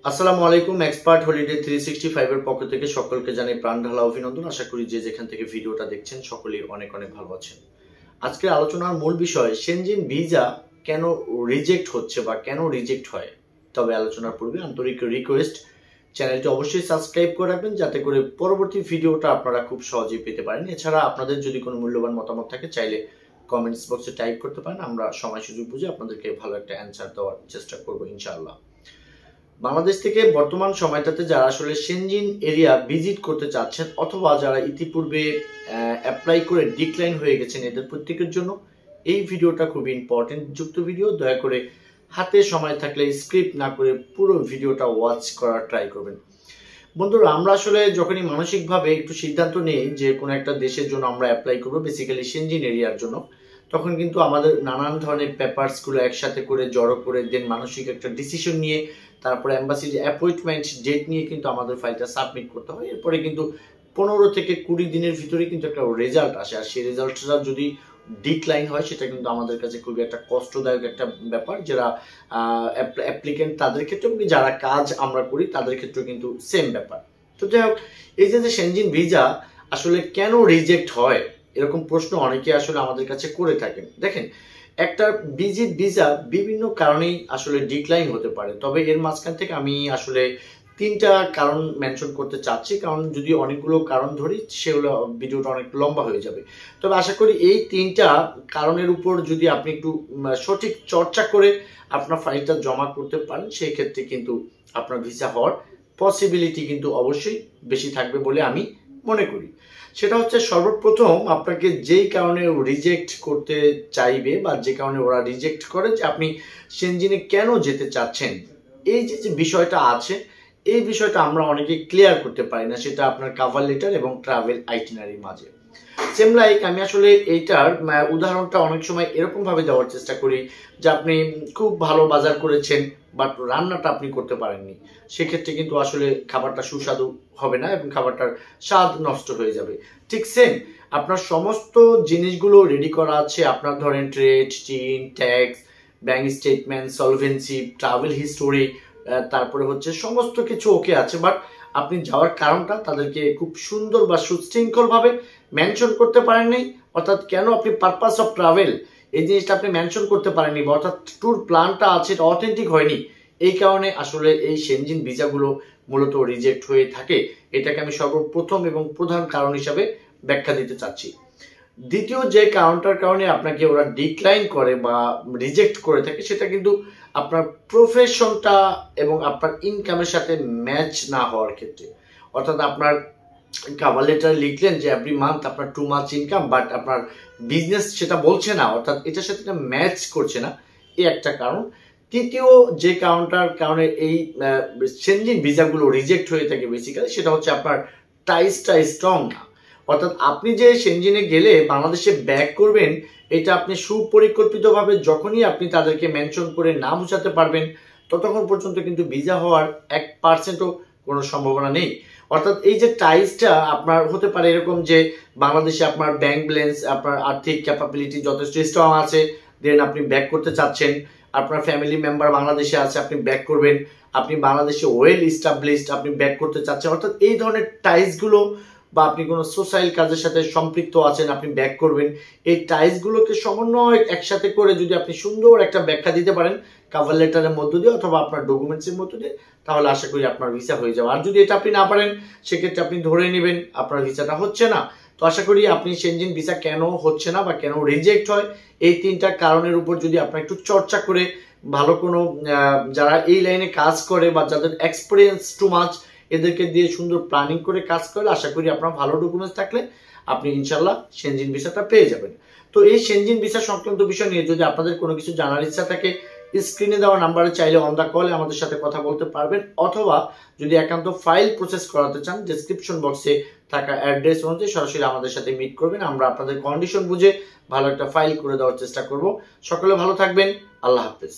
আসসালামু আলাইকুম। Expert holiday 365 এর পক্ষ থেকে সকলকে জানাই প্রাণ ঢালা অভিনন্দন। আশা করি যে যেখান থেকে ভিডিওটা দেখছেন সকলেই অনেক অনেক ভালো আছেন। আজকের আলোচনার মূল বিষয় শেনজেন ভিসা কেন রিজেক্ট হচ্ছে বা কেন রিজেক্ট হয়। তবে আলোচনার পূর্বে আন্তরিক রিকোয়েস্ট, চ্যানেলটি অবশ্যই সাবস্ক্রাইব করে রাখবেন যাতে করে পরবর্তী ভিডিওটা আপনারা খুব সহজেই পেতে পারেন। এছাড়া আপনাদের যদি কোনো মূল্যবান মতামত থাকে চাইলে কমেন্টস বক্সে টাইপ করতে পারেন। আমরা সময় সুযোগ বুঝে আপনাদেরকে ভালো একটা অ্যান্সার দেওয়ার চেষ্টা করব ইনশাআল্লাহ। বাংলাদেশ থেকে বর্তমান সময়টাতে যারা আসলে শেনজেন এরিয়া ভিজিট করতে চাচ্ছেন অথবা যারা ইতিপূর্বে অ্যাপ্লাই করে ডিক্লাইন হয়ে গেছেন, এদের প্রত্যেকের জন্য এই ভিডিওটা খুবই ইম্পর্টেন্ট যুক্ত ভিডিও। দয়া করে হাতে সময় থাকলে স্ক্রিপ্ট না করে পুরো ভিডিওটা ওয়াচ করার ট্রাই করবেন। বন্ধুরা, আমরা আসলে যখনই মানসিকভাবে একটু সিদ্ধান্ত নিই যে কোনো একটা দেশের জন্য আমরা অ্যাপ্লাই করবো, বেসিক্যালি শেনজেন এরিয়ার জন্য, তখন কিন্তু আমাদের নানান ধরনের পেপারসগুলো একসাথে করে জড়ো করে দেন মানসিক একটা ডিসিশন নিয়ে তারপরে এম্বাসির অ্যাপয়েন্টমেন্ট ডেট নিয়ে কিন্তু আমাদের ফাইলটা সাবমিট করতে হয়। এরপরে কিন্তু 15 থেকে 20 দিনের ভিতরে কিন্তু একটা রেজাল্ট আসে, আর সেই রেজাল্টটা যদি ডিক্লাইন হয় সেটা কিন্তু আমাদের কাছে খুবই একটা কষ্টদায়ক একটা ব্যাপার। যারা অ্যাপ্লিকেন্ট তাদের ক্ষেত্রে এবং যারা কাজ আমরা করি তাদের ক্ষেত্রেও কিন্তু সেম ব্যাপার। তো যাই হোক, এই যে শেনজেন ভিসা আসলে কেন রিজেক্ট হয় এরকম প্রশ্ন অনেকে আসলে আমাদের কাছে করে থাকেন। দেখেন, একটা ভিজিট ভিসা বিভিন্ন কারণেই আসলে ডিক্লাইন হতে পারে, তবে এর মাঝখান থেকে আমি আসলে 3টা কারণ মেনশন করতে চাচ্ছি, কারণ যদি অনেকগুলো কারণ ধরি সেগুলো ভিডিওটা অনেক লম্বা হয়ে যাবে। তবে আশা করি এই 3টা কারণের উপর যদি আপনি একটু সঠিক চর্চা করে আপনার ফাইলটা জমা করতে পারেন, সেই ক্ষেত্রে কিন্তু আপনার ভিসা হওয়ার পসিবিলিটি কিন্তু অবশ্যই বেশি থাকবে বলে আমি মনে করি। সেটা হচ্ছে, সর্বপ্রথম আপনাকে যেই কারণে রিজেক্ট করতে চাইবে বা যে কারণে ওরা রিজেক্ট করে যে আপনি শেনজেনে কেন যেতে চাচ্ছেন, এই যে বিষয়টা আছে, এই বিষয়টা আমরা অনেকে ক্লিয়ার করতে পারি না, সেটা আপনার কাভার লেটার এবং ট্রাভেল আইটিনারির মাঝে। সেম লাইক আমি আসলে এইটার উদাহরণটা অনেক সময় এরকম ভাবে দেওয়ার চেষ্টা করি যে আপনি খুব ভালো বাজার করেছেন বাট রান্নাটা আপনি করতে পারেননি, সেক্ষেত্রে কিন্তু আসলে খাবারটা সুস্বাদু হবে না এবং খাবারটার স্বাদ নষ্ট হয়ে যাবে। ঠিক সেম, আপনার সমস্ত জিনিসগুলো রেডি করা আছে, আপনার ধরেন trade, tin, tax, bank statement, solvency, travel history, তারপরে হচ্ছে সমস্ত কিছু ওকে আছে, বাট আপনি যাওয়ার কারণটা তাদেরকে খুব সুন্দর বা সুশৃঙ্খলভাবে মেনশন করতে পারেননি। অর্থাৎ কেন আপনি পারপাস অফ ট্রাভেল এই জিনিসটা আপনি মেনশন করতে পারেননি, বা অর্থাৎ ট্যুর প্ল্যানটা আছে এটা অথেন্টিক হয়নি। এই কারণে আসলে এই শেনজেন ভিসাগুলো মূলত রিজেক্ট হয়ে থাকে। এটাকে আমি সর্বপ্রথম এবং প্রধান কারণ হিসাবে ব্যাখ্যা দিতে চাচ্ছি। দ্বিতীয় যে কারণটার কারণে আপনাকে ওরা ডিক্লাইন করে বা রিজেক্ট করে থাকে, সেটা কিন্তু আপনার প্রফেশনটা এবং আপনার ইনকামের সাথে ম্যাচ না হওয়ার ক্ষেত্রে। অর্থাৎ আপনার কাভার লেটার লিখলেন যে এভরি মান্থ আপনার 2 মান্থস ইনকাম, বাট আপনার বিজনেস সেটা বলছে না, অর্থাৎ এটার সাথে ম্যাচ করছে না, এই একটা কারণ। তৃতীয় যে কারণটার কারণে এই শেনজেন ভিসাগুলো রিজেক্ট হয়ে থাকে বেসিক্যালি, সেটা হচ্ছে আপনার টাইসটা স্ট্রং না। অর্থাৎ আপনি যে শেনজেনে গেলে বাংলাদেশে ব্যাক করবেন, এটা আপনি সুপরিকল্পিতভাবে যখনই আপনি তাদেরকে মেনশন করে না বোঝাতে পারবেন, ততক্ষণ পর্যন্ত কিন্তু ভিসা হওয়ার 1%ও কোনো সম্ভাবনা নেই। অর্থাৎ এই যে টাইসটা আপনার হতে পারে এরকম যে বাংলাদেশে আপনার ব্যাংক ব্যালেন্স, আপনার আর্থিক ক্যাপাবিলিটি যথেষ্ট স্ট্রং আছে, দেন আপনি ব্যাক করতে চাচ্ছেন, আপনার ফ্যামিলি মেম্বার বাংলাদেশে আছে, আপনি ব্যাক করবেন, আপনি বাংলাদেশে ওয়েল এস্টাবলিশড, আপনি ব্যাক করতে চাচ্ছেন, অর্থাৎ এই ধরনের টাইসগুলো, বা আপনি কোনো সোশ্যাল কাজের সাথে সম্পৃক্ত আছেন, আপনি ব্যাক করবেন, এই টাইসগুলোকে সমন্বয় একসাথে করে যদি আপনি সুন্দর একটা ব্যাখ্যা দিতে পারেন কাভার লেটারের মধ্য দিয়ে অথবা আপনার ডকুমেন্টসের মধ্য দিয়ে, তাহলে আশা করি আপনার ভিসা হয়ে যাবে। আর যদি এটা আপনি না পারেন, সেক্ষেত্রে আপনি ধরে নেবেন আপনার ভিসাটা হচ্ছে না। তো আশা করি আপনি শেনজেন ভিসা কেন হচ্ছে না বা কেন রিজেক্ট হয়, এই 3টা কারণের উপর যদি আপনার একটু চর্চা করে ভালো কোনো যারা এই লাইনে কাজ করে বা যাদের এক্সপিরিয়েন্স টু মাচ, এদেরকে দিয়ে সুন্দর প্ল্যানিং করে কাজ করলে আশা করি আপনার ভালো ডকুমেন্টস থাকলে আপনি ইনশাল্লাহ শেনজেন ভিসাটা পেয়ে যাবেন। তো এই শেনজেন ভিসা সংক্রান্ত বিষয় নিয়ে যদি আপনাদের কোনো কিছু জানার ইচ্ছা থাকে, স্ক্রিনে দেওয়া নাম্বারে চাইলে অন দ্য কলে আমাদের সাথে কথা বলতে পারবেন, অথবা যদি একান্ত ফাইল প্রসেস করাতে চান, ডেসক্রিপশন বক্সে থাকা অ্যাড্রেস অনুযায়ী সরাসরি আমাদের সাথে মিট করবেন। আমরা আপনাদের কন্ডিশন বুঝে ভালো একটা ফাইল করে দেওয়ার চেষ্টা করব। সকলে ভালো থাকবেন। আল্লাহ হাফেজ।